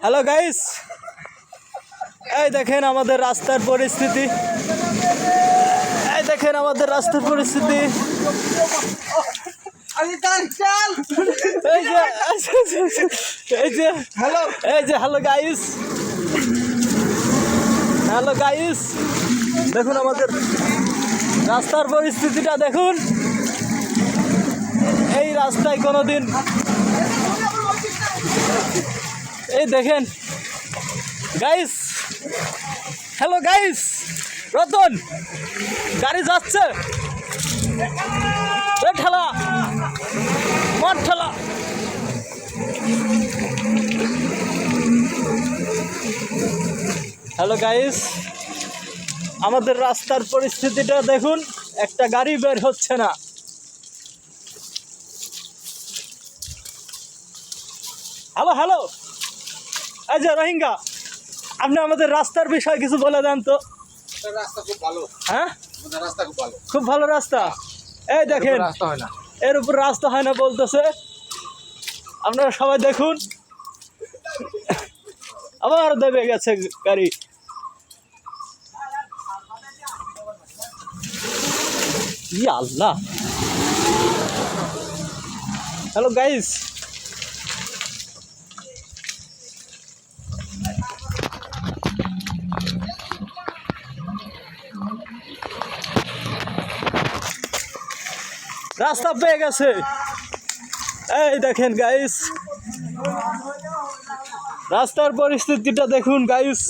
Hello guys, এই দেখেন আমাদের রাস্তার পরিস্থিতি। এই দেখেন আমাদের রাস্তার পরিস্থিতি। হ্যালো গাইস, দেখুন আমাদের রাস্তার পরিস্থিতিটা দেখুন। এই রাস্তায় কোনোদিন, এই দেখেন গাইস, হ্যালো গাইস, রতন গাড়ি যাচ্ছে, ঠেলা মার ঠেলা। হ্যালো গাইস, আমাদের রাস্তার পরিস্থিতিটা দেখুন, একটা গাড়ি বের হচ্ছে না। হ্যালো হ্যালো, এই যে রোহিঙ্গা, আপনি আমাদের রাস্তার বিষয়ে কিছু বলে দেন তো। রাস্তা খুব ভালো। হ্যাঁ, রাস্তা খুব ভালো, খুব ভালো রাস্তা। এই দেখেন রাস্তা হয় না, এর উপর রাস্তা হয় না বলতেছে। আপনারা সবাই দেখুন, আবার দেবে গেছে গাড়ি। ইয়া আল্লাহ। হ্যালো গাইস, রাস্তা পেয়ে গেছে। এই দেখেন গাইস, রাস্তার পরিস্থিতিটা দেখুন গাইস।